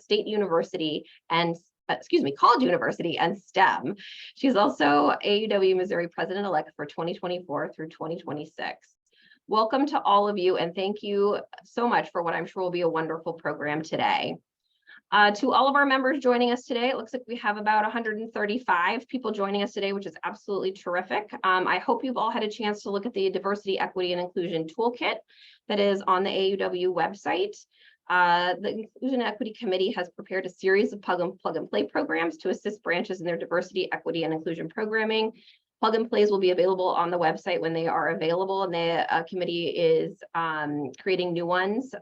State University and College University and STEM. She's also AAUW Missouri President-elect for 2024 through 2026. Welcome to all of you, and thank you so much for what I'm sure will be a wonderful program today. To all of our members joining us today, it looks like we have about 135 people joining us today, which is absolutely terrific. I hope you've all had a chance to look at the Diversity, Equity, and Inclusion Toolkit that is on the AAUW website. The Inclusion and Equity Committee has prepared a series of plug and play programs to assist branches in their diversity, equity, and inclusion programming. Plug and plays will be available on the website when they are available, and the committee is creating new ones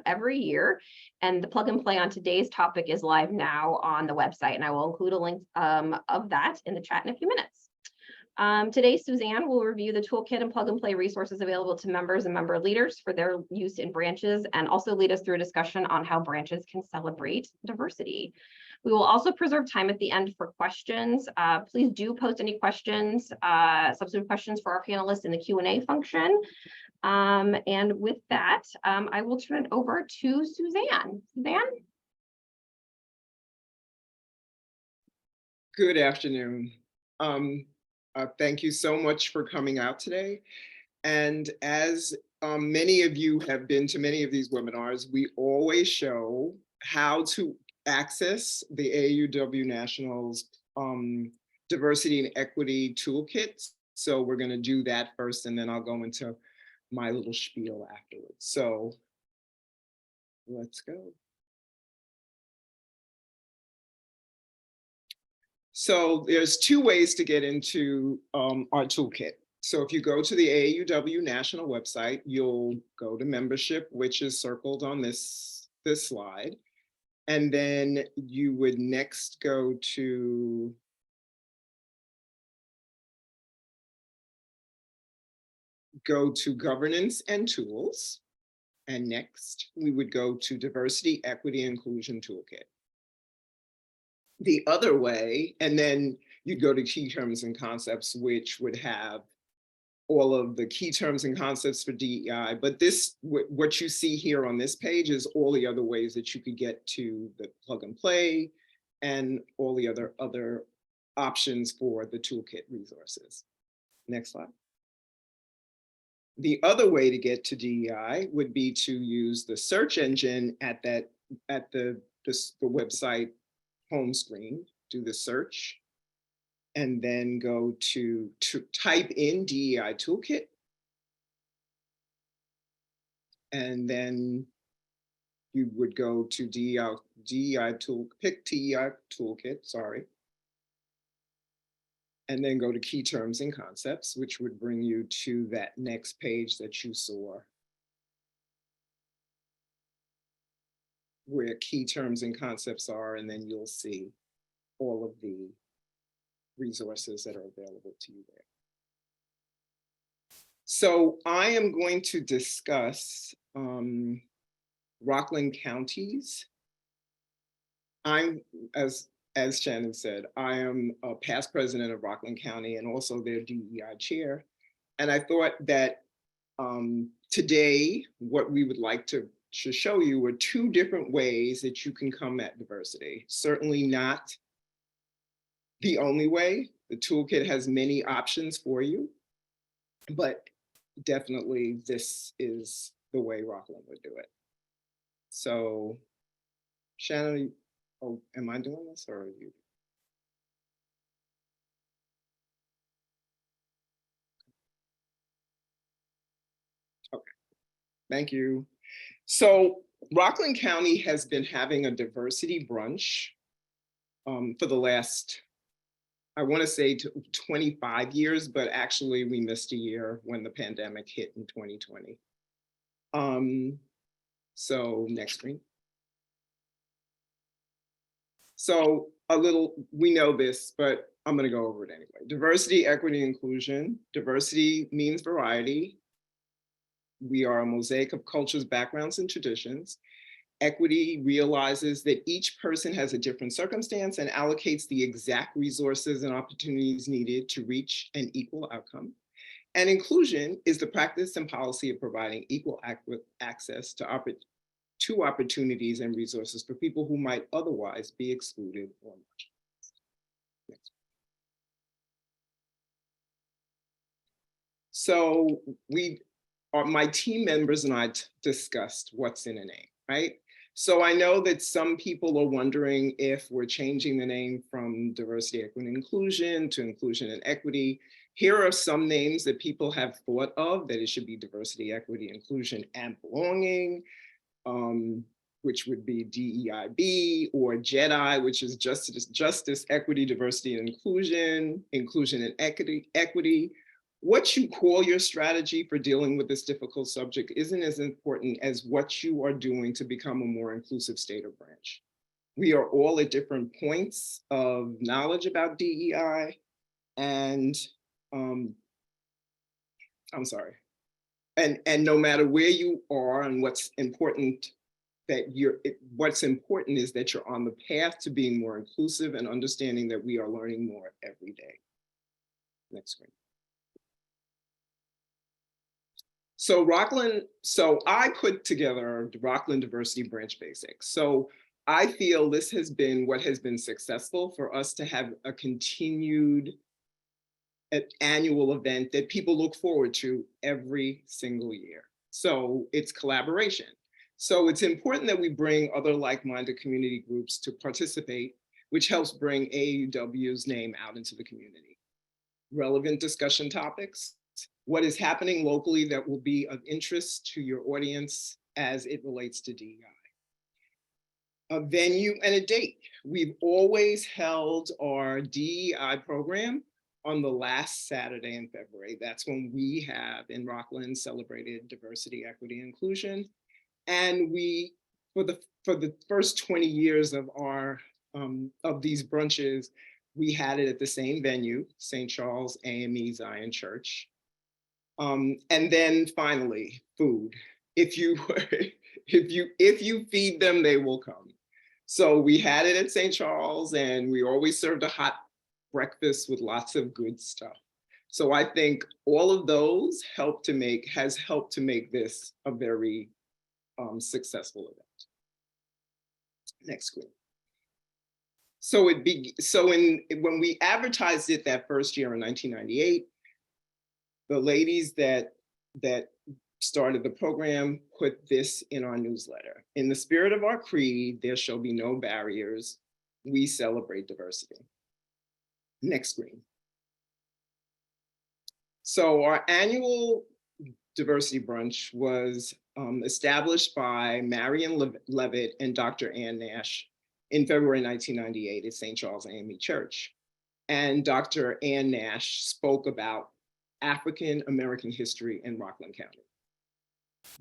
every year. And the plug and play on today's topic is live now on the website, and I will include a link of that in the chat in a few minutes. Today, Suzanne will review the toolkit and plug and play resources available to members and member leaders for their use in branches, and also lead us through a discussion on how branches can celebrate diversity. We will also preserve time at the end for questions. Please do post any questions, substantive questions for our panelists in the Q&A function. And with that, I will turn it over to Suzanne. Suzanne? Good afternoon. Thank you so much for coming out today. And as many of you have been to many of these webinars, we always show how to access the AAUW Nationals Diversity and Equity Toolkit. So we're going to do that first, and then I'll go into my little spiel afterwards. So let's go. So there's two ways to get into our toolkit. So if you go to the AAUW National website, you'll go to membership, which is circled on this slide. And then you would next go to governance and tools. And next we would go to diversity, equity, inclusion toolkit. The other way, and then you'd go to key terms and concepts, which would have all of the key terms and concepts for DEI, but what you see here on this page is all the other ways that you could get to the plug and play and all the other options for the toolkit resources. Next slide. The other way to get to DEI would be to use the search engine at the website home screen, do the search, and then go to type in DEI toolkit. And then you would go to pick DEI toolkit, sorry. And then go to key terms and concepts, which would bring you to that next page that you saw, where key terms and concepts are, and then you'll see all of the resources that are available to you there. So I am going to discuss Rockland County's. As Shannon said, I am a past president of Rockland County and also their DEI chair. And I thought that today, what we would like to show you are two different ways that you can come at diversity. Certainly not the only way. The toolkit has many options for you, but definitely this is the way Rockland would do it. So Shannon, am I doing this or are you? Okay, thank you. So Rockland County has been having a diversity brunch for the last, I want to say 25 years, but actually we missed a year when the pandemic hit in 2020. So next screen. So we know this, but I'm going to go over it anyway. Diversity, equity, inclusion. Diversity means variety. We are a mosaic of cultures, backgrounds, and traditions. Equity realizes that each person has a different circumstance and allocates the exact resources and opportunities needed to reach an equal outcome. And inclusion is the practice and policy of providing equal access to to opportunities and resources for people who might otherwise be excluded or marginalized. Next. So my team members and I discussed what's in a name, right? So I know that some people are wondering if we're changing the name from diversity, equity, and inclusion to inclusion and equity. Here are some names that people have thought of, that it should be diversity, equity, inclusion, and belonging, which would be DEIB, or JEDI, which is justice, equity, diversity, and inclusion, inclusion and equity. What you call your strategy for dealing with this difficult subject isn't as important as what you are doing to become a more inclusive state or branch. We are all at different points of knowledge about DEI, and I'm sorry. And no matter where you are and what's important, what's important is that you're on the path to being more inclusive and understanding that we are learning more every day. Next screen. So I put together the Rockland Diversity Branch Basics. So I feel this has been what has been successful for us to have a continued annual event that people look forward to every single year. So it's collaboration. So it's important that we bring other like-minded community groups to participate, which helps bring AAUW's name out into the community. Relevant discussion topics, what is happening locally that will be of interest to your audience as it relates to DEI. A venue and a date. We've always held our DEI program on the last Saturday in February. That's when we have in Rockland celebrated diversity, equity, and inclusion. And we, for the first 20 years of these brunches, we had it at the same venue, St. Charles AME Zion Church. And then finally, food. If you feed them, they will come. So we had it at St. Charles, and we always served a hot breakfast with lots of good stuff. So I think all of those has helped to make this a very successful event. Next screen. So when we advertised it that first year in 1998, the ladies that started the program put this in our newsletter. In the spirit of our creed, there shall be no barriers. We celebrate diversity. Next screen. So our annual diversity brunch was established by Marion Levitt and Dr. Ann Nash in February 1998 at St. Charles AME Church. And Dr. Ann Nash spoke about African American history in Rockland County.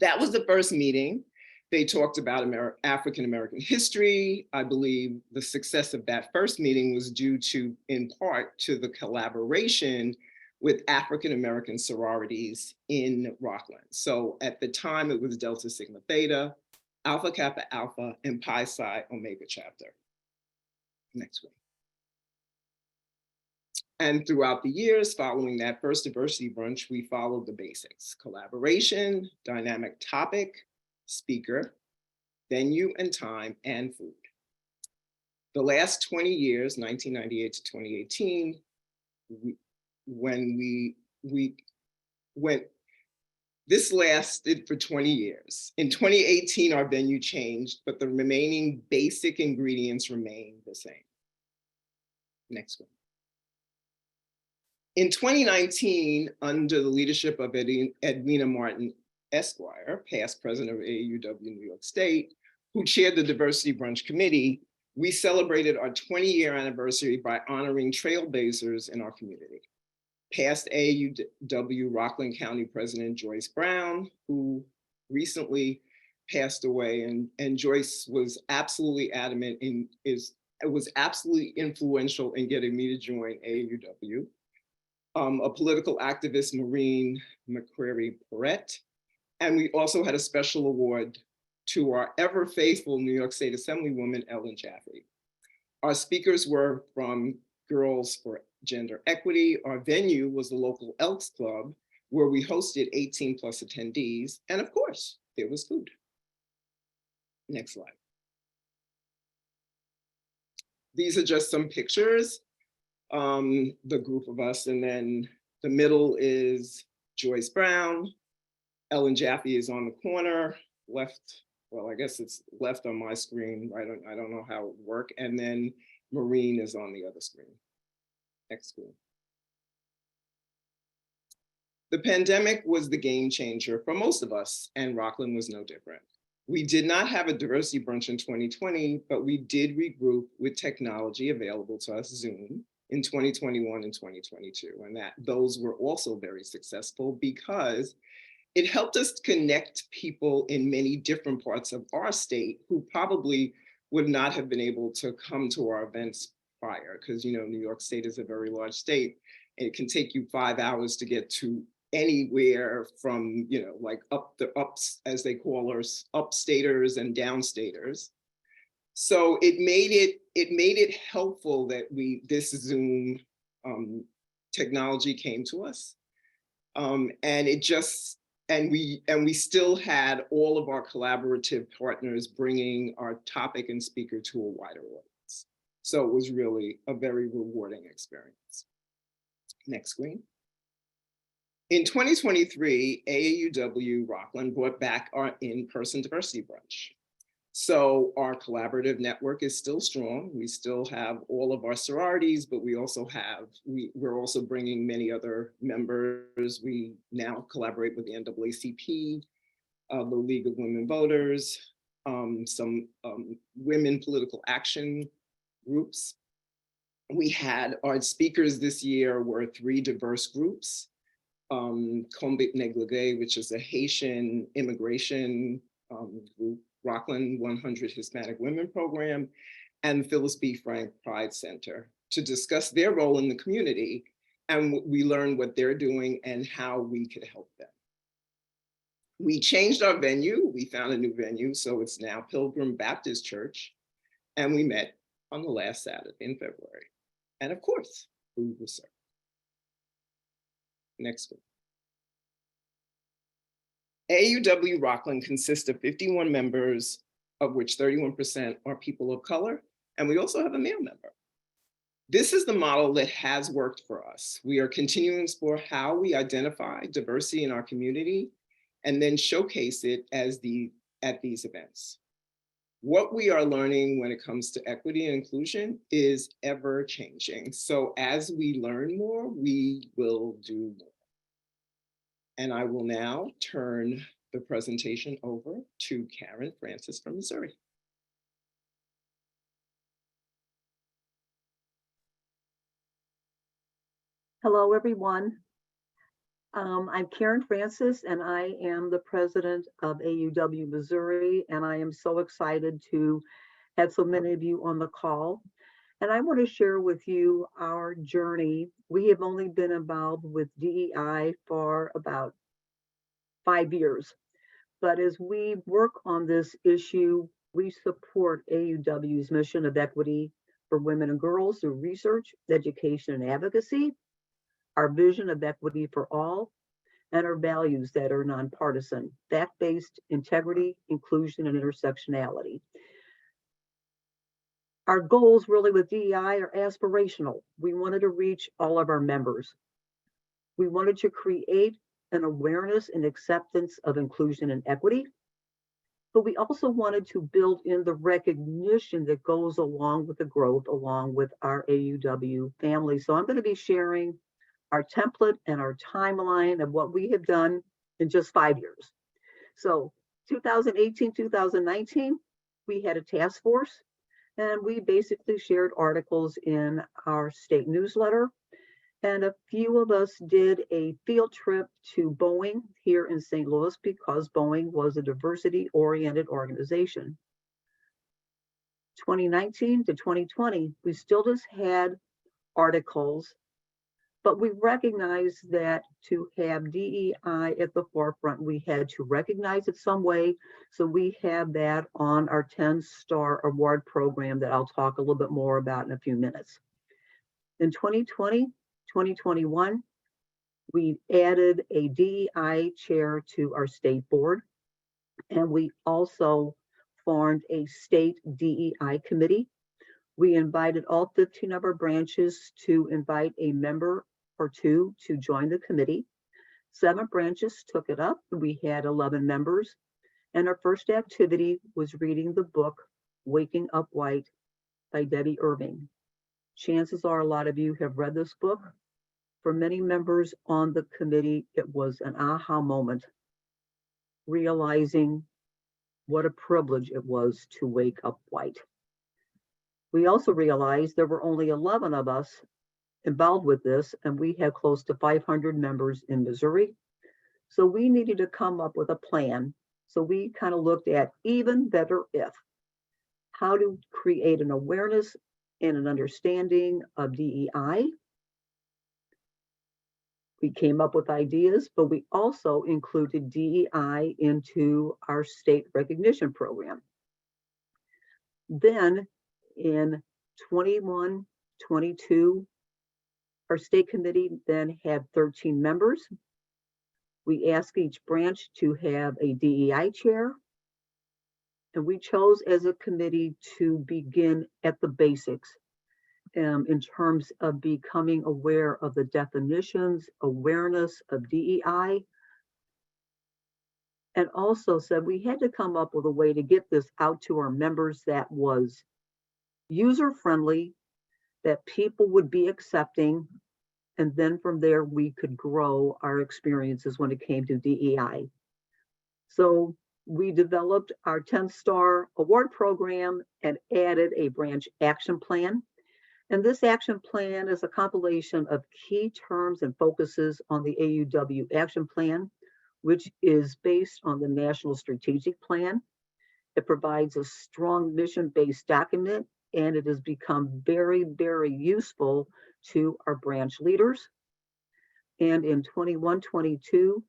That was the first meeting. They talked about African American history. I believe the success of that first meeting was due to, in part, to the collaboration with African American sororities in Rockland. So at the time, it was Delta Sigma Theta, Alpha Kappa Alpha, and Pi Psi Omega chapter. Next one. And throughout the years following that first diversity brunch, we followed the basics: collaboration, dynamic topic, speaker, venue and time, and food. The last 20 years, 1998 to 2018, this lasted for 20 years. In 2018, our venue changed, but the remaining basic ingredients remain the same. Next one. In 2019, under the leadership of Edwina Martin Esquire, past president of AAUW New York State, who chaired the Diversity Brunch Committee, we celebrated our 20-year anniversary by honoring trailblazers in our community. Past AAUW Rockland County President Joyce Brown, who recently passed away, and Joyce was absolutely adamant and was absolutely influential in getting me to join AAUW. A political activist, Maureen McCreary-Perrette, and we also had a special award to our ever faithful New York State Assemblywoman, Ellen Jaffe. Our speakers were from Girls for Gender Equity. Our venue was the local Elks Club, where we hosted 18+ attendees, and of course, there was food. Next slide. These are just some pictures, the group of us, and then the middle is Joyce Brown. Ellen Jaffe is on the corner, left, well, I guess it's left on my screen. I don't know how it would work. And then Maureen is on the other screen. Next screen. The pandemic was the game changer for most of us, and Rockland was no different. We did not have a diversity brunch in 2020, but we did regroup with technology available to us, Zoom, in 2021 and 2022. And those were also very successful because it helped us connect people in many different parts of our state who probably would not have been able to come to our events prior, because New York State is a very large state. And it can take you 5 hours to get to anywhere from, like ups, as they call us, upstaters and downstaters. So it made it helpful that this Zoom technology came to us. And we still had all of our collaborative partners bringing our topic and speaker to a wider audience. So it was really a very rewarding experience. Next screen. In 2023, AAUW Rockland brought back our in-person diversity brunch. So our collaborative network is still strong. We still have all of our sororities, but we're also bringing many other members. We now collaborate with the NAACP, the League of Women Voters, some women political action groups. We had our speakers this year were 3 diverse groups. Combit Negligé, which is a Haitian immigration group, Rockland 100 Hispanic Women Program, and Phyllis B. Frank Pride Center to discuss their role in the community. And we learned what they're doing and how we could help them. We changed our venue. We found a new venue. So it's now Pilgrim Baptist Church. And we met on the last Saturday in February. And of course, food was served. Next one. AAUW Rockland consists of 51 members, of which 31% are people of color, and we also have a male member. This is the model that has worked for us. We are continuing to explore how we identify diversity in our community and then showcase it at these events. What we are learning when it comes to equity and inclusion is ever changing. So as we learn more, we will do more. And I will now turn the presentation over to Karen Francis from Missouri. Hello, everyone. I'm Karen Francis, and I am the president of AAUW Missouri, and I am so excited to have so many of you on the call. And I want to share with you our journey. We have only been involved with DEI for about 5 years. But as we work on this issue, we support AAUW's mission of equity for women and girls through research, education, and advocacy, our vision of equity for all, and our values that are nonpartisan, fact-based integrity, inclusion, and intersectionality. Our goals really with DEI are aspirational. We wanted to reach all of our members. We wanted to create an awareness and acceptance of inclusion and equity, but we also wanted to build in the recognition that goes along with the growth, along with our AAUW family. So I'm going to be sharing our template and our timeline of what we have done in just 5 years. So 2018, 2019, we had a task force, and we basically shared articles in our state newsletter. And a few of us did a field trip to Boeing here in St. Louis because Boeing was a diversity-oriented organization. 2019 to 2020, we still just had articles, but we recognized that to have DEI at the forefront, we had to recognize it some way. So we have that on our 10-star award program that I'll talk a little bit more about in a few minutes. In 2020, 2021, we added a DEI chair to our state board, and we also formed a state DEI committee. We invited all 15 of our branches to invite a member or two to join the committee. 7 branches took it up. We had 11 members. And our first activity was reading the book, Waking Up White by Debbie Irving. Chances are a lot of you have read this book. For many members on the committee, it was an aha moment, realizing what a privilege it was to wake up white. We also realized there were only 11 of us involved with this, and we had close to 500 members in Missouri. So we needed to come up with a plan. So we kind of looked at even better if, how to create an awareness and an understanding of DEI. We came up with ideas, but we also included DEI into our state recognition program. Then in 21, 22, our state committee then had 13 members. We asked each branch to have a DEI chair. And we chose as a committee to begin at the basics in terms of becoming aware of the definitions, awareness of DEI, and also said we had to come up with a way to get this out to our members that was user-friendly, that people would be accepting, and then from there we could grow our experiences when it came to DEI. So we developed our 10-star award program and added a branch action plan. And this action plan is a compilation of key terms and focuses on the AUW action plan, which is based on the National Strategic Plan. It provides a strong mission-based document, and it has become very, very useful to our branch leaders. And in 21-22,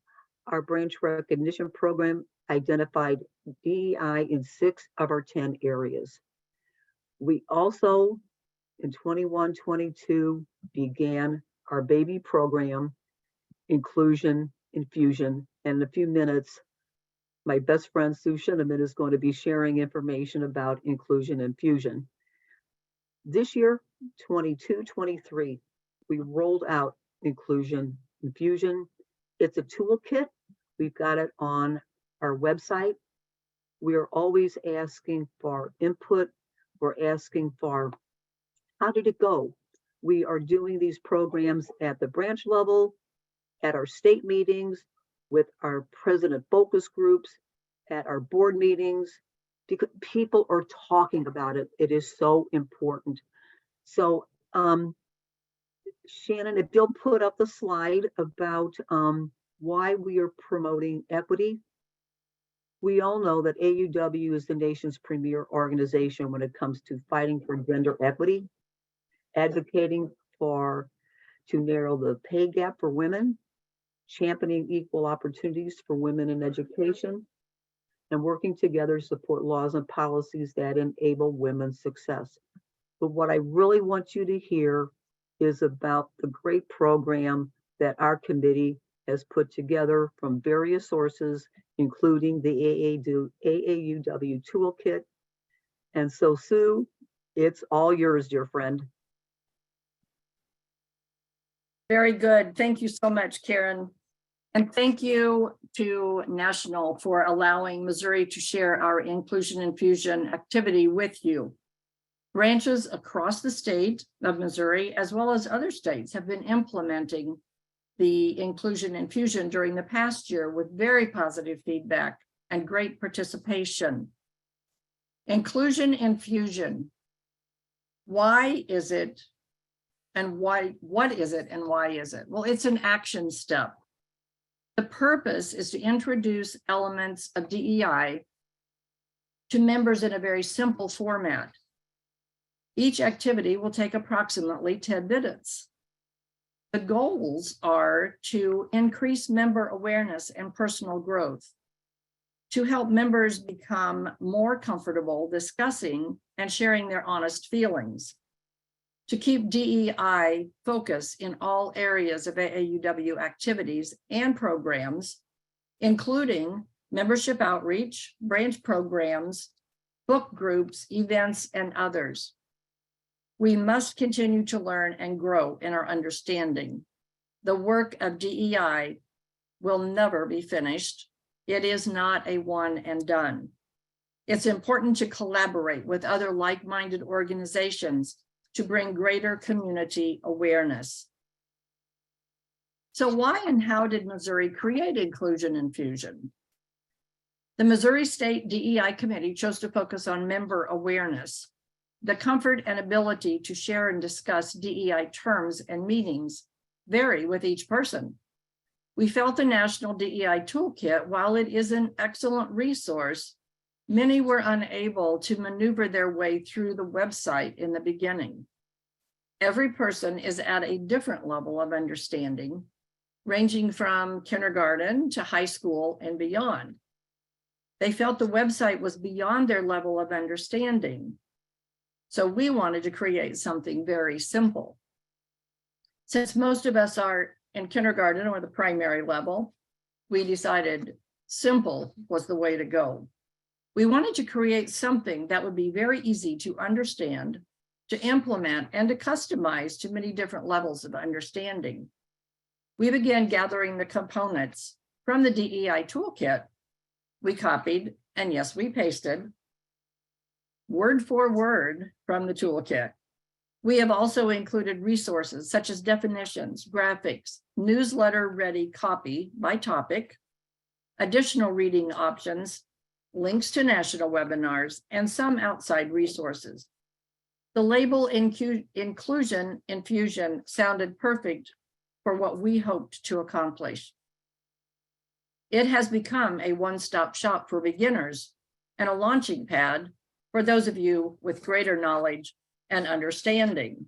our branch recognition program identified DEI in 6 of our 10 areas. We also, in 21-22, began our baby program, Inclusion Infusion. And in a few minutes, my best friend Sue Shinneman is going to be sharing information about Inclusion Infusion. This year, 22-23, we rolled out Inclusion Infusion. It's a toolkit. We've got it on our website. We are always asking for input. We're asking for how did it go? We are doing these programs at the branch level, at our state meetings, with our president focus groups, at our board meetings, because people are talking about it. It is so important. So, Shannon, if you'll put up the slide about why we are promoting equity. We all know that AUW is the nation's premier organization when it comes to fighting for gender equity, advocating to narrow the pay gap for women, championing equal opportunities for women in education, and working together to support laws and policies that enable women's success. But what I really want you to hear is about the great program that our committee has put together from various sources, including the AAUW toolkit. And so, Sue, it's all yours, dear friend. Very good. Thank you so much, Karen. And thank you to National for allowing Missouri to share our Inclusion Infusion activity with you. Branches across the state of Missouri, as well as other states, have been implementing the Inclusion Infusion during the past year with very positive feedback and great participation. Inclusion Infusion. Why is it? And why? What is it and why is it? Well, it's an action step. The purpose is to introduce elements of DEI to members in a very simple format. Each activity will take approximately 10 minutes. The goals are to increase member awareness and personal growth, to help members become more comfortable discussing and sharing their honest feelings, to keep DEI focus in all areas of AAUW activities and programs, including membership outreach, branch programs, book groups, events, and others. We must continue to learn and grow in our understanding. The work of DEI will never be finished. It is not a one and done. It's important to collaborate with other like-minded organizations to bring greater community awareness. So why and how did Missouri create Inclusion and Fusion? The Missouri State DEI Committee chose to focus on member awareness. The comfort and ability to share and discuss DEI terms and meanings vary with each person. We felt the National DEI Toolkit, while it is an excellent resource, many were unable to maneuver their way through the website in the beginning. Every person is at a different level of understanding, ranging from kindergarten to high school and beyond. They felt the website was beyond their level of understanding. So we wanted to create something very simple. Since most of us are in kindergarten or the primary level, we decided simple was the way to go. We wanted to create something that would be very easy to understand, to implement, and to customize to many different levels of understanding. We began gathering the components from the DEI toolkit. We copied, and yes, we pasted, word for word from the toolkit. We have also included resources such as definitions, graphics, newsletter-ready copy by topic, additional reading options, links to national webinars, and some outside resources. The label Inclusion and Fusion sounded perfect for what we hoped to accomplish. It has become a one-stop shop for beginners and a launching pad for those of you with greater knowledge and understanding.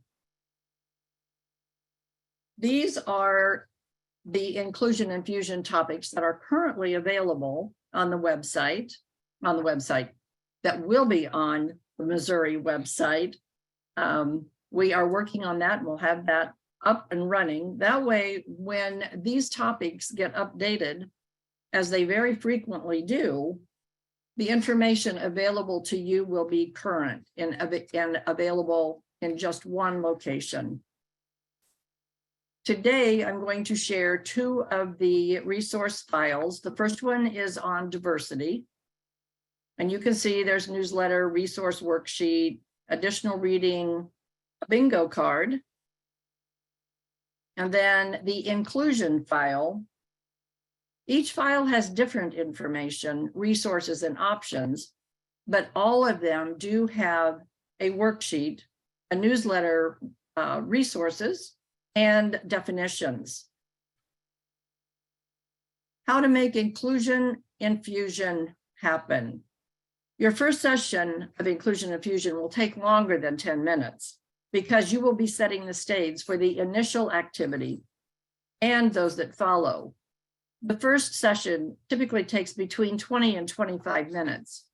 These are the Inclusion and Fusion topics that are currently available on the website that will be on the Missouri website. We are working on that and we'll have that up and running. That way, when these topics get updated, as they very frequently do, the information available to you will be current and available in just one location. Today, I'm going to share two of the resource files. The first one is on diversity. And you can see there's newsletter, resource worksheet, additional reading, a bingo card. And then the inclusion file. Each file has different information, resources, and options, but all of them do have a worksheet, a newsletter, resources, and definitions. How to make inclusion and fusion happen. Your first session of Inclusion and Fusion will take longer than 10 minutes because you will be setting the stage for the initial activity and those that follow. The first session typically takes between 20 and 25 minutes.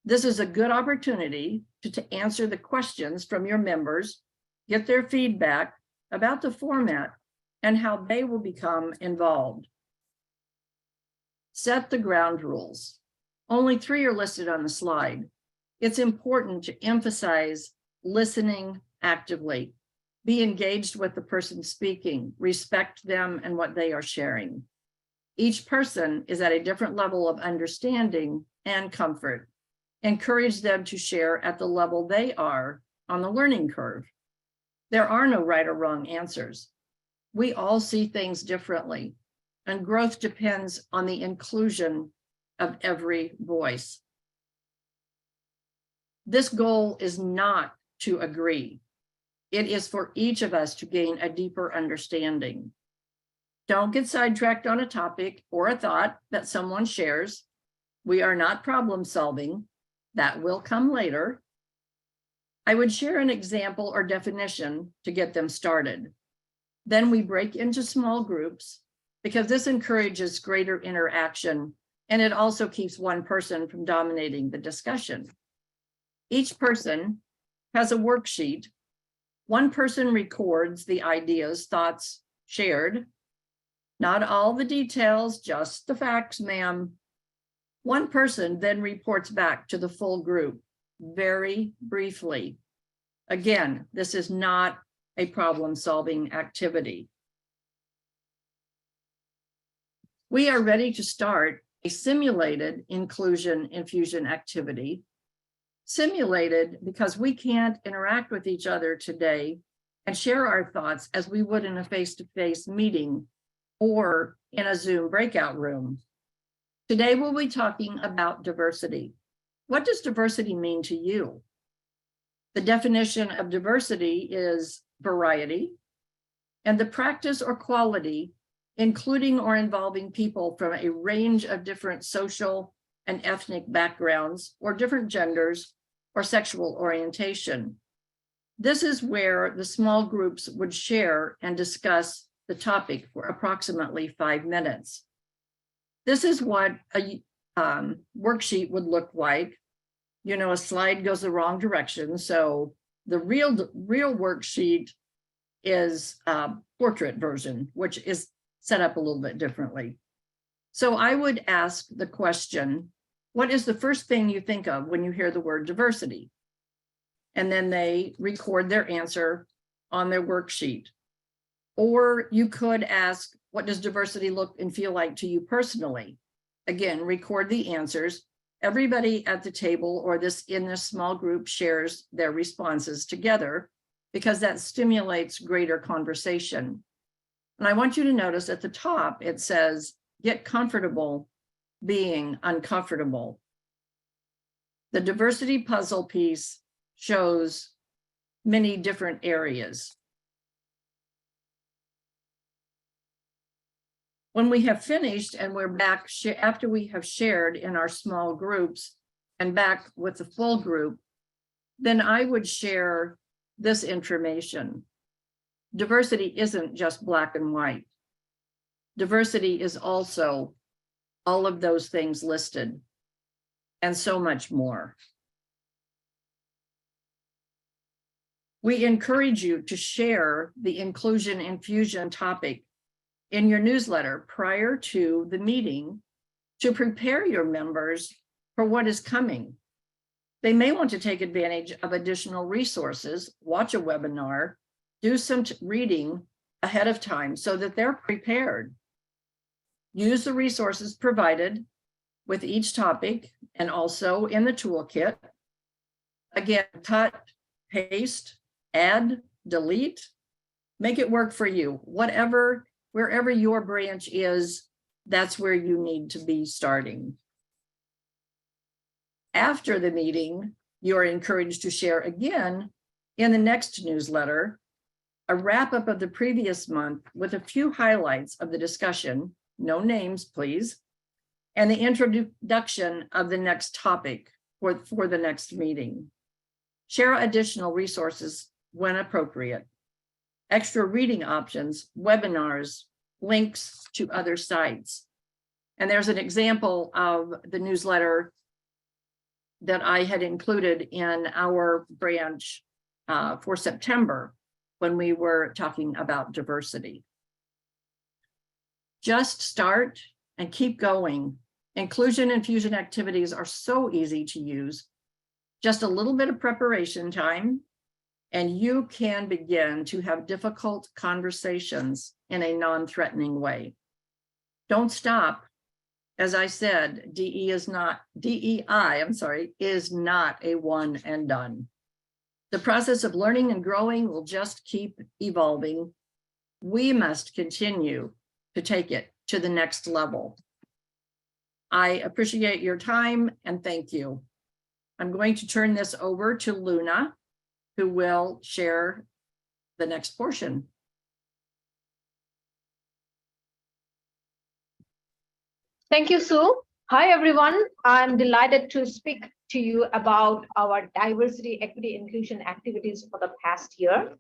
This is a good opportunity to answer the questions from your members, get their feedback about the format and how they will become involved. Set the ground rules. Only 3 are listed on the slide. It's important to emphasize listening actively, be engaged with the person speaking, respect them and what they are sharing. Each person is at a different level of understanding and comfort. Encourage them to share at the level they are on the learning curve. There are no right or wrong answers. We all see things differently, and growth depends on the inclusion of every voice. This goal is not to agree. It is for each of us to gain a deeper understanding. Don't get sidetracked on a topic or a thought that someone shares. We are not problem solving. That will come later. I would share an example or definition to get them started. Then we break into small groups because this encourages greater interaction and it also keeps one person from dominating the discussion. Each person has a worksheet. One person records the ideas, thoughts shared. Not all the details, just the facts, ma'am. One person then reports back to the full group very briefly. Again, this is not a problem-solving activity. We are ready to start a simulated inclusion infusion activity. Simulated because we can't interact with each other today and share our thoughts as we would in a face-to-face meeting or in a Zoom breakout room. Today, we'll be talking about diversity. What does diversity mean to you? The definition of diversity is variety and the practice or quality, including or involving people from a range of different social and ethnic backgrounds or different genders or sexual orientation. This is where the small groups would share and discuss the topic for approximately 5 minutes. This is what a worksheet would look like. You know, a slide goes the wrong direction. So the real worksheet is a portrait version, which is set up a little bit differently. So I would ask the question, what is the first thing you think of when you hear the word diversity? And then they record their answer on their worksheet. Or you could ask, what does diversity look and feel like to you personally? Again, record the answers. Everybody at the table or in this small group shares their responses together because that stimulates greater conversation. And I want you to notice at the top, it says, get comfortable being uncomfortable. The diversity puzzle piece shows many different areas. When we have finished and we're back after we have shared in our small groups and back with the full group, then I would share this information. Diversity isn't just black and white. Diversity is also all of those things listed and so much more. We encourage you to share the inclusion infusion topic in your newsletter prior to the meeting to prepare your members for what is coming. They may want to take advantage of additional resources, watch a webinar, do some reading ahead of time so that they're prepared. Use the resources provided with each topic and also in the toolkit. Again, cut, paste, add, delete, make it work for you. Wherever your branch is, that's where you need to be starting. After the meeting, you're encouraged to share again in the next newsletter, a wrap-up of the previous month with a few highlights of the discussion, no names, please, and the introduction of the next topic for the next meeting. Share additional resources when appropriate. Extra reading options, webinars, links to other sites. And there's an example of the newsletter that I had included in our branch for September when we were talking about diversity. Just start and keep going. Inclusion infusion activities are so easy to use. Just a little bit of preparation time, and you can begin to have difficult conversations in a non-threatening way. Don't stop. As I said, DEI is not a one and done. The process of learning and growing will just keep evolving. We must continue to take it to the next level. I appreciate your time and thank you. I'm going to turn this over to Luna, who will share the next portion. Thank you, Sue. Hi, everyone. I'm delighted to speak to you about our diversity, equity, inclusion activities for the past year.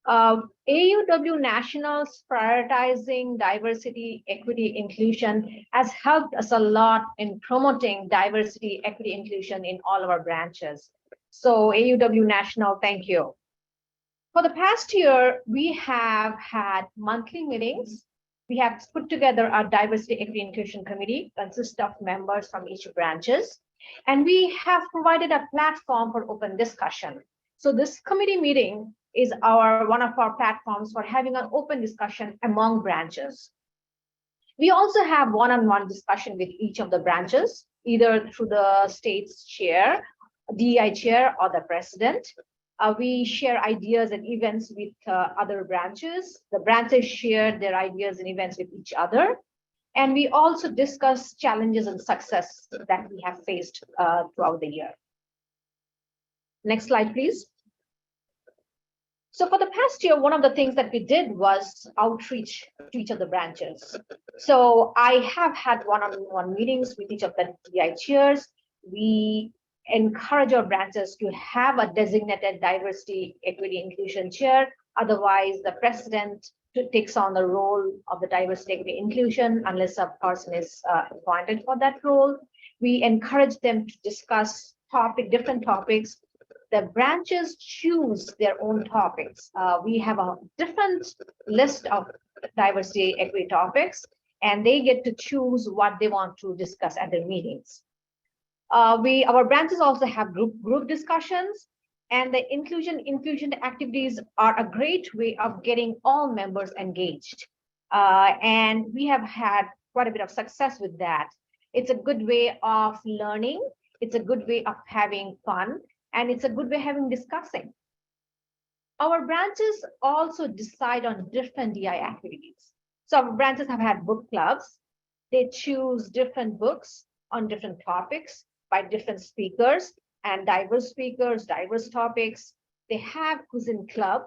AAUW Nationals prioritizing diversity, equity, inclusion has helped us a lot in promoting diversity, equity, inclusion in all of our branches. So AAUW National, thank you. For the past year, we have had monthly meetings. We have put together our diversity, equity, inclusion committee, consists of members from each branches. And we have provided a platform for open discussion. So this committee meeting is one of our platforms for having an open discussion among branches. We also have one-on-one discussion with each of the branches, either through the state's chair, DEI chair, or the president. We share ideas and events with other branches. The branches share their ideas and events with each other. And we also discuss challenges and success that we have faced throughout the year. Next slide, please. So for the past year, one of the things that we did was outreach to each of the branches. So I have had one-on-one meetings with each of the DI chairs. We encourage our branches to have a designated diversity, equity, inclusion chair. Otherwise, the president takes on the role of the diversity, equity, inclusion, unless a person is appointed for that role. We encourage them to discuss different topics. The branches choose their own topics. We have a different list of diversity, equity topics, and they get to choose what they want to discuss at their meetings. Our branches also have group discussions, and the infusion activities are a great way of getting all members engaged. And we have had quite a bit of success with that. It's a good way of learning. It's a good way of having fun. And it's a good way of discussing. Our branches also decide on different DI activities. So our branches have had book clubs. They choose different books on different topics by different speakers and diverse speakers, diverse topics. They have cuisine club,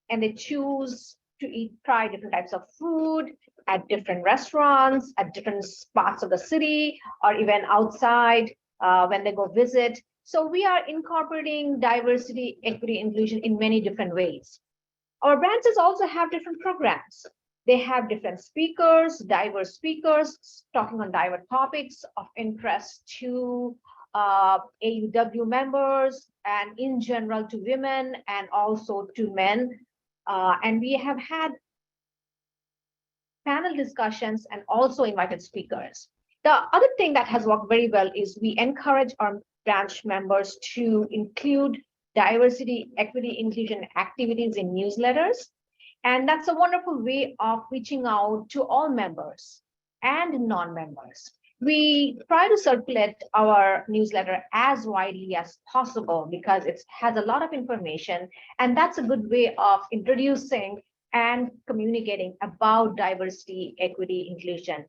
and they choose to try different types of food at different restaurants, at different spots of the city, or even outside when they go visit. So we are incorporating diversity, equity, inclusion in many different ways. Our branches also have different programs. They have different speakers, diverse speakers, talking on diverse topics of interest to AUW members and in general to women and also to men. And we have had panel discussions and also invited speakers. The other thing that has worked very well is we encourage our branch members to include diversity, equity, inclusion activities in newsletters. And that's a wonderful way of reaching out to all members and non-members. We try to circulate our newsletter as widely as possible because it has a lot of information, and that's a good way of introducing and communicating about diversity, equity, inclusion.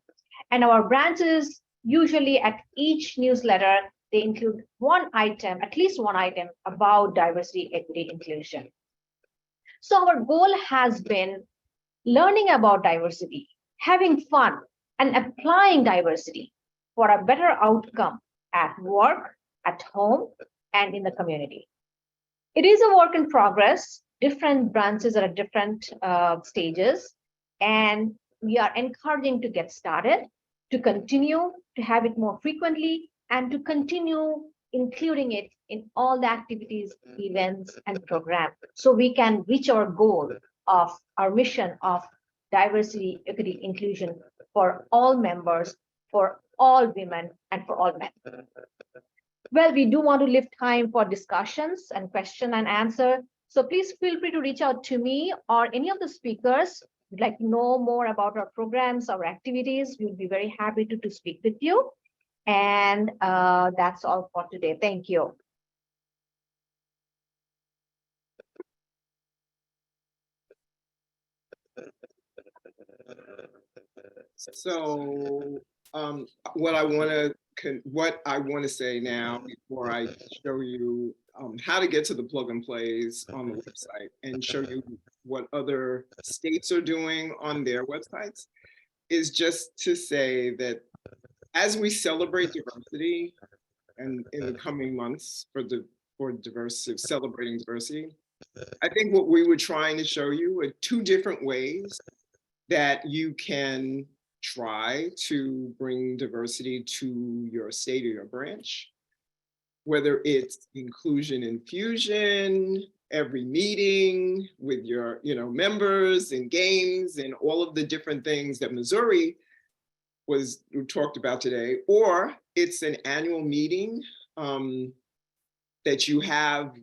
And our branches, usually at each newsletter, they include one item, at least one item about diversity, equity, inclusion. So our goal has been learning about diversity, having fun, and applying diversity for a better outcome at work, at home, and in the community. It is a work in progress. Different branches are at different stages, and we are encouraging to get started, to continue to have it more frequently, and to continue including it in all the activities, events, and programs, so we can reach our goal of our mission of diversity, equity, inclusion for all members, for all women, and for all men. Well, we do want to leave time for discussions and question and answer. So please feel free to reach out to me or any of the speakers. Would like to know more about our programs, our activities. We'll be very happy to speak with you. And that's all for today. Thank you. So what I want to say now before I show you how to get to the plug and plays on the website and show you what other states are doing on their websites is just to say that as we celebrate diversity and in the coming months celebrating diversity, I think what we were trying to show you are two different ways that you can try to bring diversity to your state or your branch, whether it's inclusion infusion, every meeting with your members and games and all of the different things that Missouri was talked about today, or it's an annual meeting that you have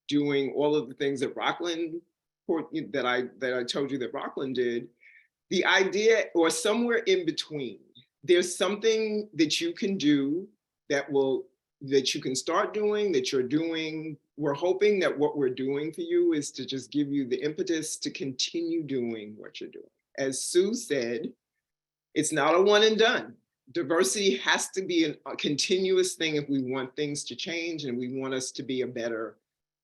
doing all of the things that Rockland, that I told you that Rockland did, the idea, or somewhere in between, there's something that you can do that you can start doing, that you're doing. We're hoping that what we're doing for you is to just give you the impetus to continue doing what you're doing. As Sue said, it's not a one and done. Diversity has to be a continuous thing if we want things to change and we want us to be a better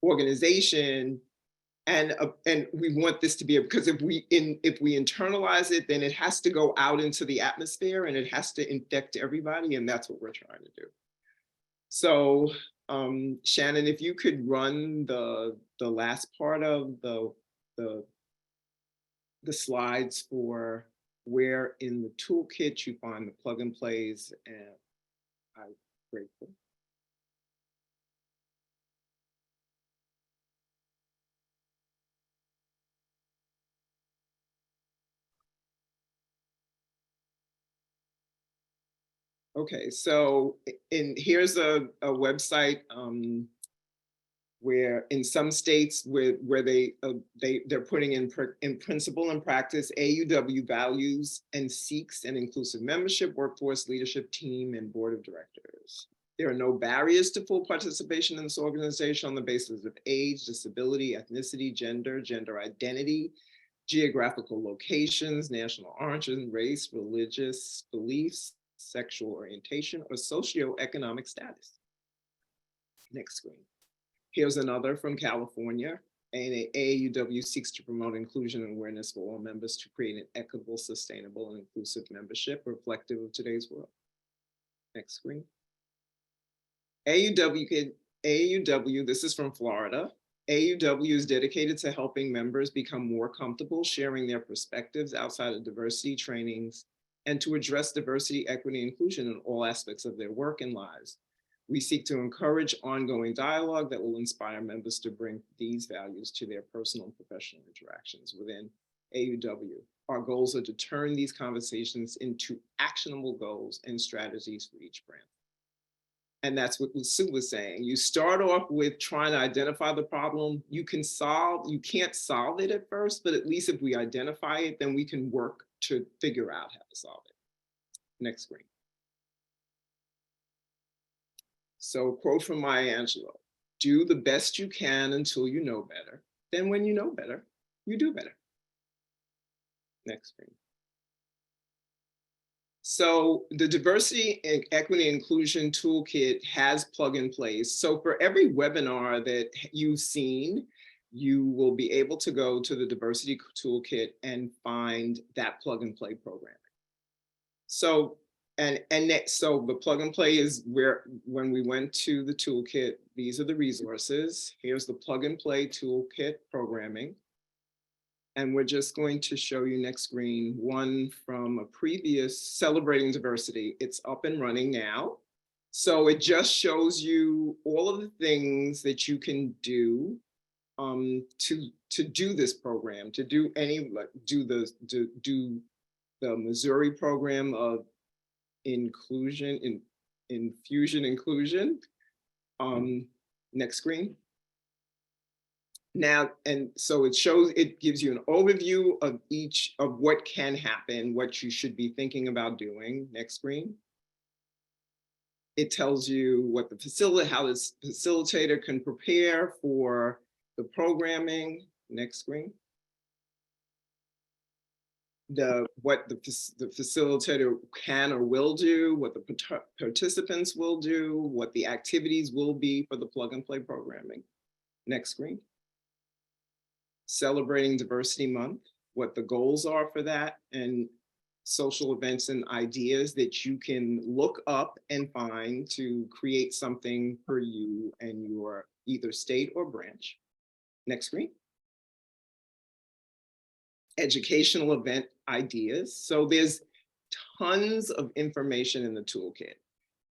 organization. And we want this to be, because if we internalize it, then it has to go out into the atmosphere and it has to infect everybody, and that's what we're trying to do. So Shannon, if you could run the last part of the slides for where in the toolkit you find the plug and plays, and I'm grateful. Okay, so here's a website where in some states where they're putting in principle and practice AAUW values and seeks an inclusive membership, workforce, leadership team, and board of directors. There are no barriers to full participation in this organization on the basis of age, disability, ethnicity, gender identity, geographical locations, national origin, race, religious beliefs, sexual orientation, or socioeconomic status. Next screen. Here's another from California. AAUW seeks to promote inclusion and awareness for all members to create an equitable, sustainable, and inclusive membership reflective of today's world. Next screen. AAUW, this is from Florida. AAUW is dedicated to helping members become more comfortable sharing their perspectives outside of diversity trainings and to address diversity, equity, and inclusion in all aspects of their work and lives. We seek to encourage ongoing dialogue that will inspire members to bring these values to their personal and professional interactions within AAUW. Our goals are to turn these conversations into actionable goals and strategies for each brand. And that's what Sue was saying. You start off with trying to identify the problem. You can't solve it at first, but at least if we identify it, then we can work to figure out how to solve it. Next screen. So quote from Maya Angelou: do the best you can until you know better. Then when you know better, you do better. Next screen. So the diversity, equity, inclusion toolkit has plug and plays. So for every webinar that you've seen, you will be able to go to the diversity toolkit and find that plug and play programming. So so the plug and play is where, when we went to the toolkit, these are the resources. Here's the plug and play toolkit programming. And we're just going to show you next screen one from a previous Celebrating Diversity. It's up and running now. So it just shows you all of the things that you can do to do this program, to do the Missouri program of inclusion, infusion inclusion. Next screen. Now, and so it gives you an overview of what can happen, what you should be thinking about doing. Next screen. It tells you what how this facilitator can prepare for the programming. Next screen. What the facilitator can or will do, what the participants will do, what the activities will be for the plug and play programming. Next screen. Celebrating Diversity Month, what the goals are for that, and social events and ideas that you can look up and find to create something for you and your either state or branch. Next screen. Educational event ideas. So there's tons of information in the toolkit.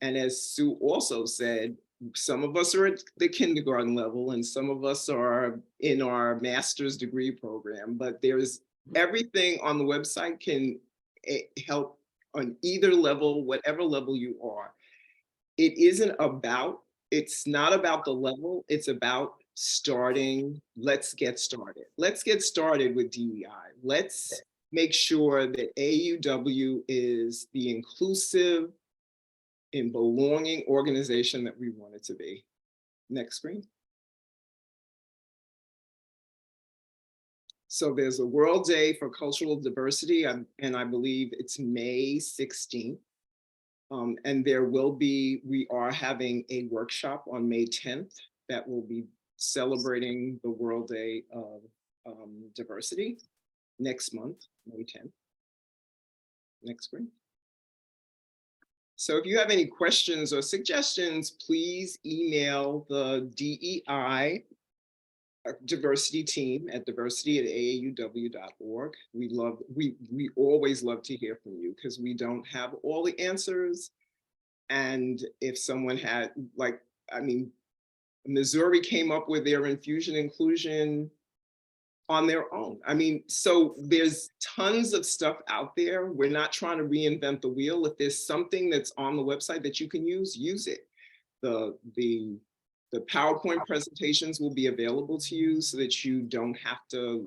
And as Sue also said, some of us are at the kindergarten level and some of us are in our master's degree program, but there's everything on the website can help on either level, whatever level you are. it's not about the level, it's about starting. Let's get started. Let's get started with DEI. Let's make sure that AAUW is the inclusive and belonging organization that we want it to be. Next screen. So there's a World Day for Cultural Diversity, and I believe it's May 16th. And we are having a workshop on May 10th that will be celebrating the World Day of Diversity next month, May 10th. Next screen. So if you have any questions or suggestions, please email the DEI diversity team at diversity@aauw.org. We always love to hear from you because we don't have all the answers. And if someone had, Missouri came up with their infusion inclusion on their own. So there's tons of stuff out there. We're not trying to reinvent the wheel. If there's something that's on the website that you can use it. The PowerPoint presentations will be available to you so that you don't have to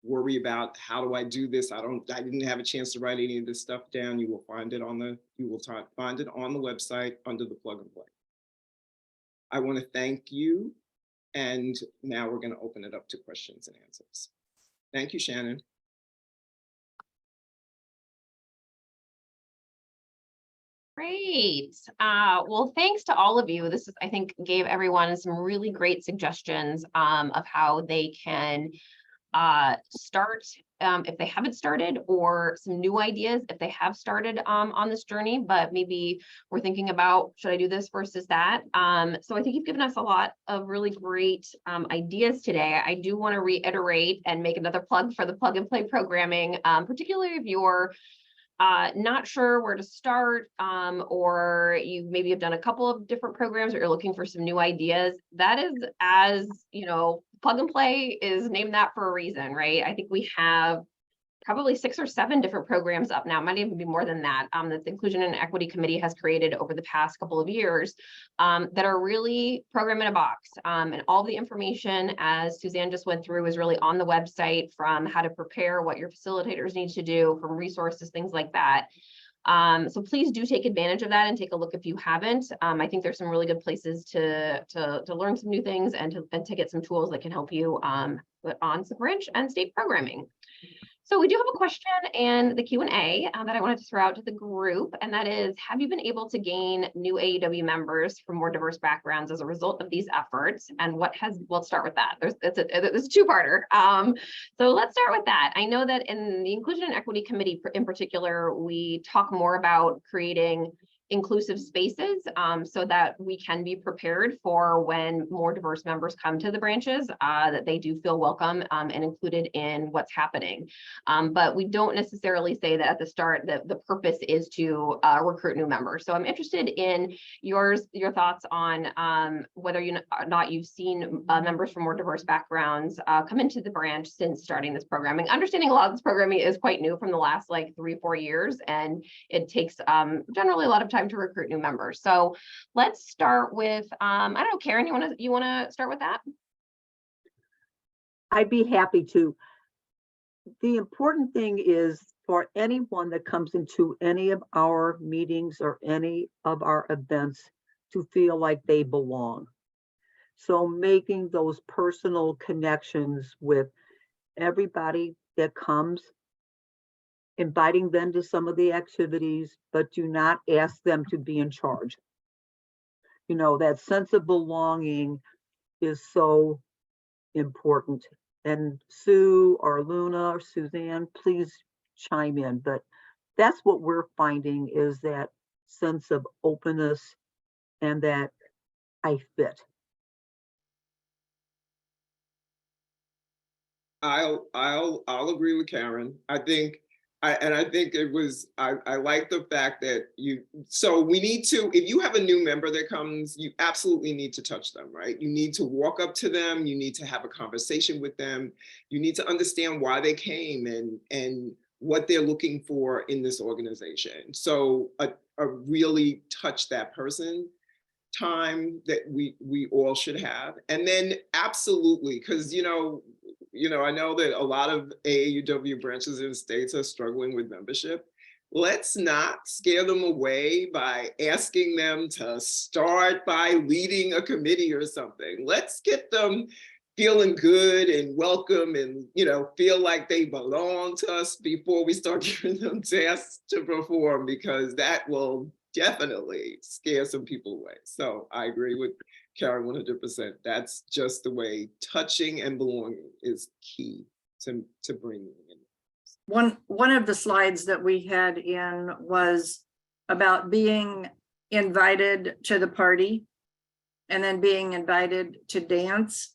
worry about how do I do this? I didn't have a chance to write any of this stuff down. You will find it on the website under the plug and play. I want to thank you. And now we're going to open it up to questions and answers. Thank you, Shannon. Great. Well, thanks to all of you. This I think, gave everyone some really great suggestions of how they can start if they haven't started, or some new ideas if they have started on this journey, but maybe we're thinking about, should I do this versus that? So I think you've given us a lot of really great ideas today. I do want to reiterate and make another plug for the plug and play programming, particularly if you're not sure where to start, or you maybe have done a couple of different programs, or you're looking for some new ideas. That is, as you know, plug and play is named that for a reason, right? I think we have probably 6 or 7 different programs up now, might even be more than that, that the Inclusion and Equity Committee has created over the past couple of years, that are really program in a box. And all the information, as Suzanne just went through, is really on the website, from how to prepare, what your facilitators need to do, from resources, things like that. So please do take advantage of that and take a look if you haven't. I think there's some really good places to learn some new things and to get some tools that can help you put on some branch and state programming. So we do have a question in the Q&A that I wanted to throw out to the group, and that is, have you been able to gain new AAUW members from more diverse backgrounds as a result of these efforts? And let's start with that. There's a two-parter. So let's start with that. I know that in the Inclusion and Equity Committee in particular, we talk more about creating inclusive spaces so that we can be prepared for when more diverse members come to the branches, that they do feel welcome and included in what's happening. But we don't necessarily say that at the start that the purpose is to recruit new members. So I'm interested in your thoughts on whether or not you've seen members from more diverse backgrounds come into the branch since starting this programming. Understanding a lot of this programming is quite new, from the last 3-4 years, and it takes generally a lot of time to recruit new members. So let's start with, I don't know, Karen, you want to start with that? I'd be happy to. The important thing is for anyone that comes into any of our meetings or any of our events to feel like they belong. So making those personal connections with everybody that comes, inviting them to some of the activities, but do not ask them to be in charge. You know, that sense of belonging is so important. And Sue or Luna or Suzanne, please chime in. But that's what we're finding, is that sense of openness and that I fit. I'll agree with Karen. I think I like the fact that so we need to, if you have a new member that comes, you absolutely need to touch them, right? You need to walk up to them. You need to have a conversation with them. You need to understand why they came and what they're looking for in this organization. So a really touch that person time that we all should have. And then absolutely, because I know that a lot of AAUW branches in the States are struggling with membership. Let's not scare them away by asking them to start by leading a committee or something. Let's get them feeling good and welcome and, feel like they belong to us before we start giving them tasks to perform, because that will definitely scare some people away. So I agree with Karen 100%. That's just the way. Touching and belonging is key to bringing in. One of the slides that we had in was about being invited to the party and then being invited to dance.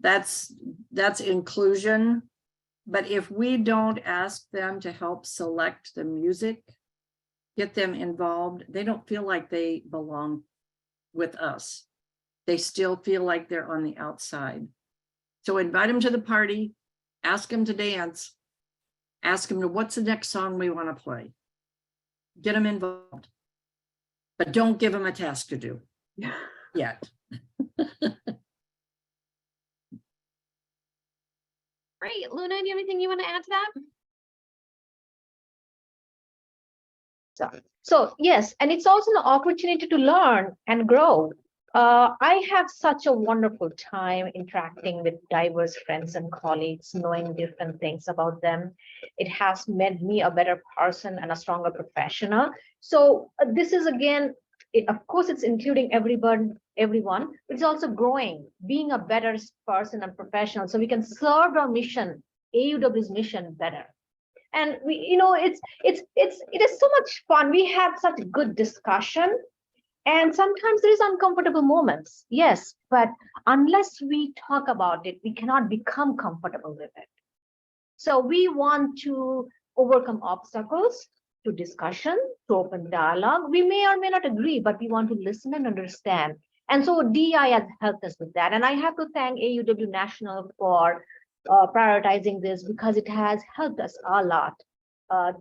That's inclusion. But if we don't ask them to help select the music, get them involved, they don't feel like they belong with us. They still feel like they're on the outside. So invite them to the party, ask them to dance, ask them to what's the next song we want to play. Get them involved, but don't give them a task to do yet. Great. Luna, do you have anything you want to add to that? So yes, and it's also an opportunity to learn and grow. I have such a wonderful time interacting with diverse friends and colleagues, knowing different things about them. It has made me a better person and a stronger professional. So this is again, of course, it's including everyone, but it's also growing, being a better person and professional, so we can serve our mission, AUW's mission, better. And it is so much fun. We have such good discussion. And sometimes there is uncomfortable moments, yes, but unless we talk about it, we cannot become comfortable with it. So we want to overcome obstacles to discussion, to open dialogue. We may or may not agree, but we want to listen and understand. And so DEI has helped us with that. And I have to thank AUW National for prioritizing this, because it has helped us a lot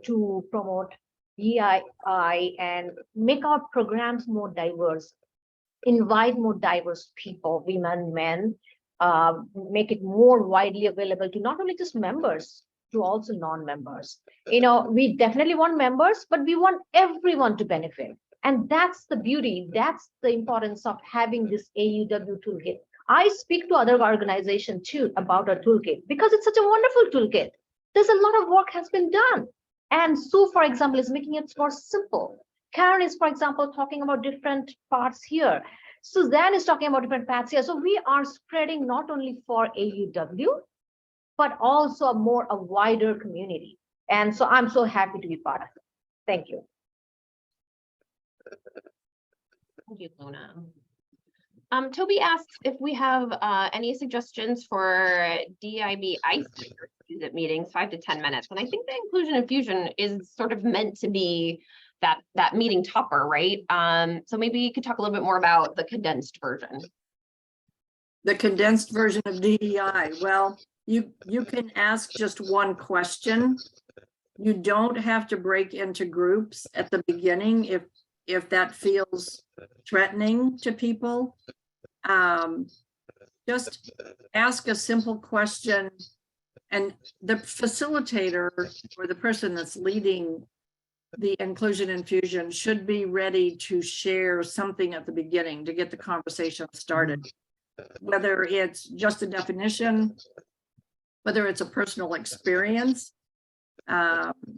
to promote DEI and make our programs more diverse, invite more diverse people, women, men, make it more widely available to not only just members, to also non-members. We definitely want members, but we want everyone to benefit. And that's the beauty, that's the importance of having this AUW toolkit. I speak to other organizations too about our toolkit, because it's such a wonderful toolkit. There's a lot of work has been done. And Sue, for example, is making it more simple. Karen is, for example, talking about different parts here. Suzanne is talking about different parts here. So we are spreading not only for AUW, but also a wider community. And so I'm so happy to be part of it. Thank you. Thank you, Luna. Toby asks if we have any suggestions for DIB icebreakers at meetings, 5 to 10 minutes. And I think the inclusion and fusion is sort of meant to be that meeting topper, right? So maybe you could talk a little bit more about the condensed version. The condensed version of DEI. Well, you can ask just one question. You don't have to break into groups at the beginning if that feels threatening to people. Just ask a simple question, and the facilitator or the person that's leading the inclusion and fusion should be ready to share something at the beginning to get the conversation started, whether it's just a definition, whether it's a personal experience,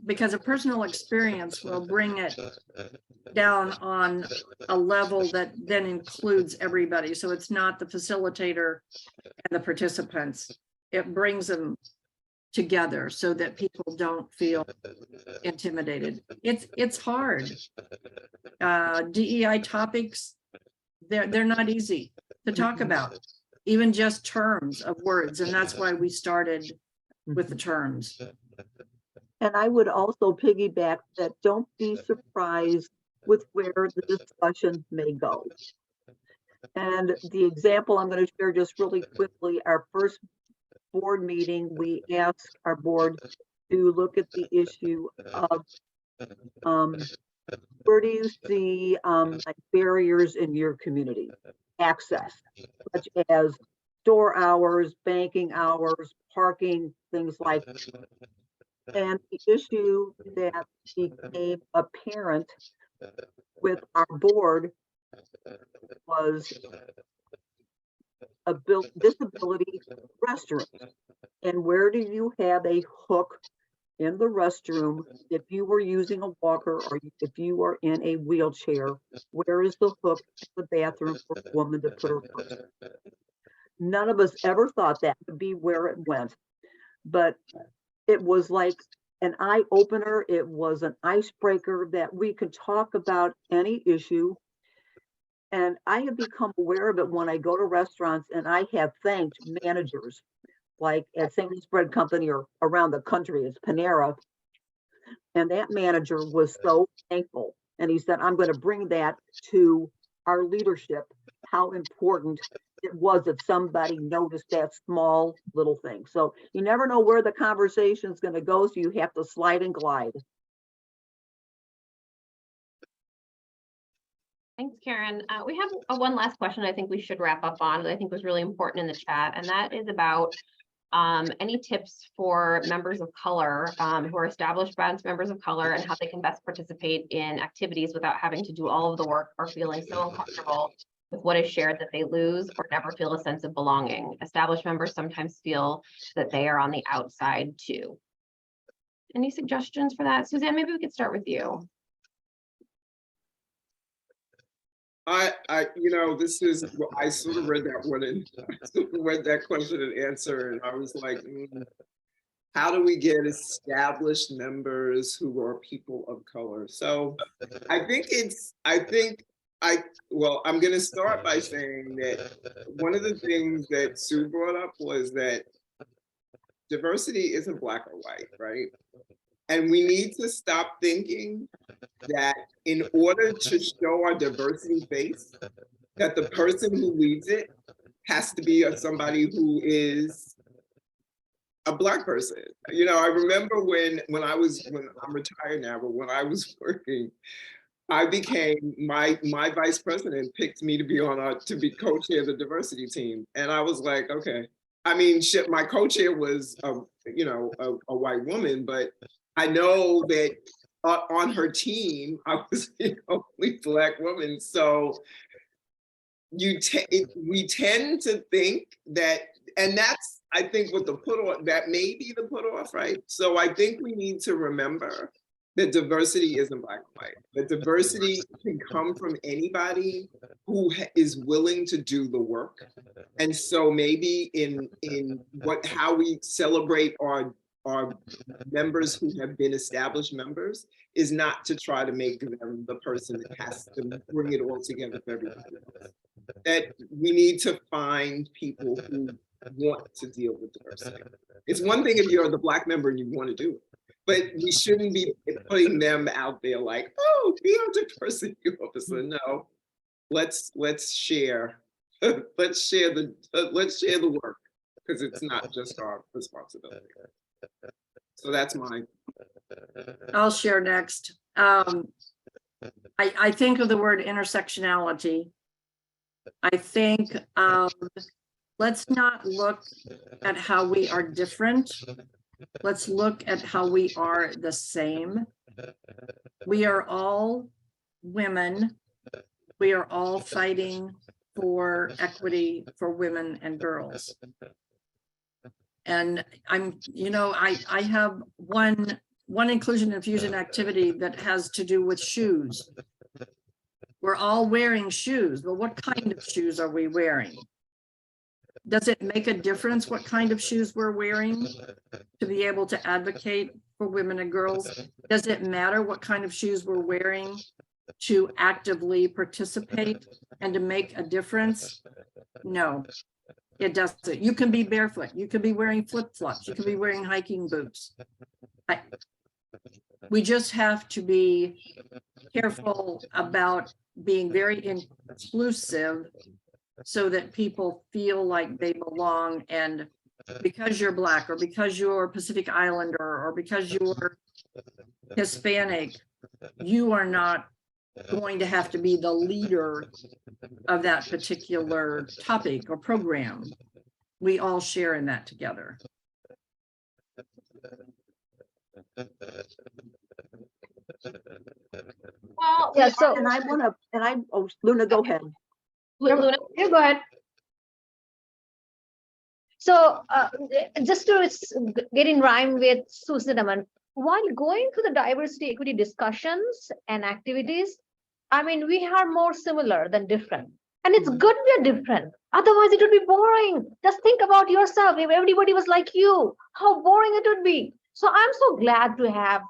because a personal experience will bring it down on a level that then includes everybody. So it's not the facilitator and the participants. It brings them together so that people don't feel intimidated. It's hard. DEI topics, they're not easy to talk about, even just terms of words. And that's why we started with the terms. And I would also piggyback that don't be surprised with where the discussion may go. And the example I'm going to share just really quickly, our first board meeting, we asked our board to look at the issue of where do you see like barriers in your community? Access, such as store hours, banking hours, parking, things like that. And the issue that became apparent with our board was disability restrooms. And where do you have a hook in the restroom if you were using a walker or if you are in a wheelchair? Where is the hook in the bathroom for a woman to put her foot? None of us ever thought that would be where it went, but it was like an eye opener. It was an icebreaker that we could talk about any issue. And I have become aware of it when I go to restaurants, and I have thanked managers like at St. Louis Bread Company or around the country, it's Panera. And that manager was so thankful. And he said, I'm going to bring that to our leadership, how important it was if somebody noticed that small little thing. So you never know where the conversation is going to go. So you have to slide and glide. Thanks, Karen. We have one last question I think we should wrap up on that I think was really important in the chat, and that is about any tips for members of color who are established branch members of color and how they can best participate in activities without having to do all of the work or feeling so uncomfortable with what is shared that they lose or never feel a sense of belonging. Established members sometimes feel that they are on the outside too. Any suggestions for that? Suzanne, maybe we could start with you. This is, I sort of read that one and I sort of read that question and answer, and I was like, how do we get established members who are people of color? So I'm going to start by saying that one of the things that Sue brought up was that diversity isn't black or white, right? And we need to stop thinking that in order to show our diversity face, that the person who leads it has to be somebody who is a Black person. I remember when I'm retired now, but when I was working, I became, my vice president picked me to be co-chair of the diversity team. And I was like, okay. I mean, shit, my co-chair was, a white woman, but I know that on her team, I was the only Black woman. So we tend to think that, and that's, I think, what that may be the put off, right? So I think we need to remember that diversity isn't black and white. That diversity can come from anybody who is willing to do the work. And so maybe in how we celebrate our members who have been established members is not to try to make them the person that has to bring it all together for everybody else. That we need to find people who want to deal with diversity. It's one thing if you're the Black member and you want to do it, but we shouldn't be putting them out there like, oh, be our diversity officer. No, let's share the work, because it's not just our responsibility. So that's mine. I'll share next. I think of the word intersectionality. I think let's not look at how we are different. Let's look at how we are the same. We are all women. We are all fighting for equity for women and girls. And I have one inclusion and fusion activity that has to do with shoes. We're all wearing shoes, but what kind of shoes are we wearing? Does it make a difference what kind of shoes we're wearing to be able to advocate for women and girls? Does it matter what kind of shoes we're wearing to actively participate and to make a difference? No, it doesn't. You can be barefoot. You can be wearing flip-flops. You can be wearing hiking boots. We just have to be careful about being very inclusive so that people feel like they belong and because you're Black, or because you're Pacific Islander, or because you're Hispanic, you are not going to have to be the leader of that particular topic or program. We all share in that together. Well, Yeah, so And I want to, oh, Luna, go ahead. Luna, you go ahead. So just to get in rhyme with Susan, while going through the diversity equity discussions and activities, I mean, we are more similar than different. And it's good we are different. Otherwise, it would be boring. Just think about yourself. If everybody was like you, how boring it would be. So I'm so glad to have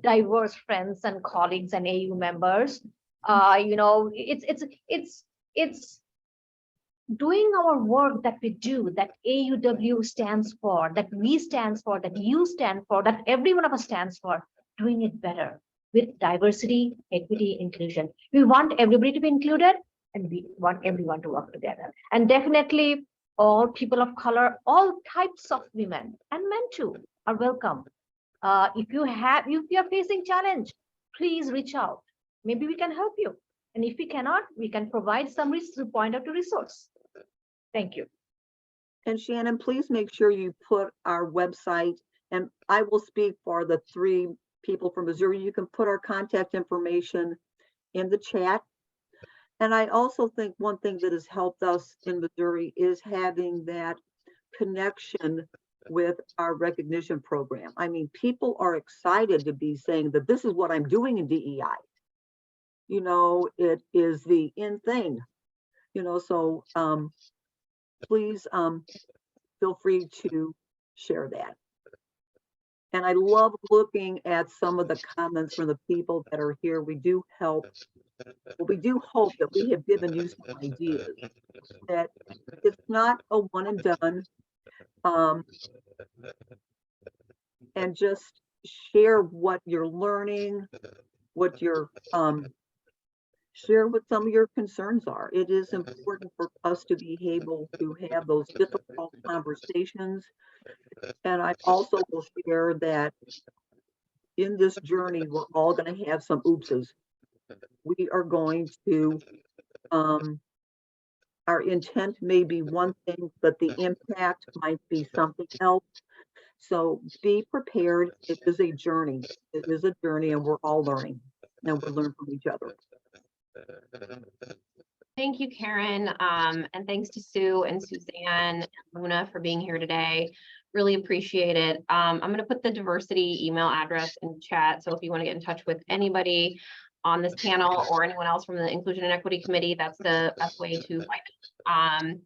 diverse friends and colleagues and AU members. You know, it's doing our work that we do, that AUW stands for, that we stands for, that you stand for, that every one of us stands for, doing it better with diversity, equity, inclusion. We want everybody to be included, and we want everyone to work together. And definitely all people of color, all types of women and men too are welcome. If you are facing challenge, please reach out. Maybe we can help you. And if we cannot, we can provide some point out to resource. Thank you. And Shannon, please make sure you put our website, and I will speak for the 3 people from Missouri. You can put our contact information in the chat. And I also think one thing that has helped us in Missouri is having that connection with our recognition program. I mean, people are excited to be saying that this is what I'm doing in DEI. You know, it is the in thing, you know, so please feel free to share that. And I love looking at some of the comments from the people that are here. We do hope that we have given you some ideas, that it's not a one and done, and just share what you're learning, what you're share what some of your concerns are. It is important for us to be able to have those difficult conversations. And I also will share that in this journey, we're all going to have some oopses. We are going to, our intent may be one thing, but the impact might be something else. So be prepared. It is a journey. It is a journey, and we're all learning, and we learn from each other. thank you, Karen. And thanks to Sue and Suzanne and Luna for being here today. Really appreciate it. I'm going to put the diversity email address in chat. So if you want to get in touch with anybody on this panel or anyone else from the Inclusion and Equity Committee, that's the best way to find it.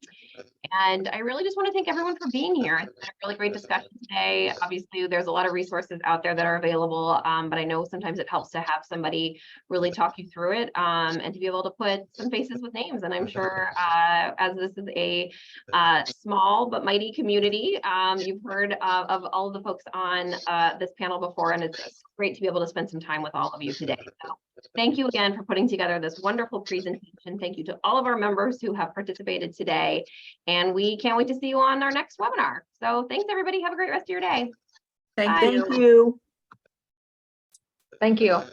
And I really just want to thank everyone for being here. It's been a really great discussion today. Obviously, there's a lot of resources out there that are available, but I know sometimes it helps to have somebody really talk you through it, and to be able to put some faces with names. And I'm sure as this is a small but mighty community, you've heard of all of the folks on this panel before, and it's great to be able to spend some time with all of you today. So thank you again for putting together this wonderful presentation. Thank you to all of our members who have participated today. And we can't wait to see you on our next webinar. So thanks, everybody. Have a great rest of your day. Thank Bye. you. Thank you. Thank you.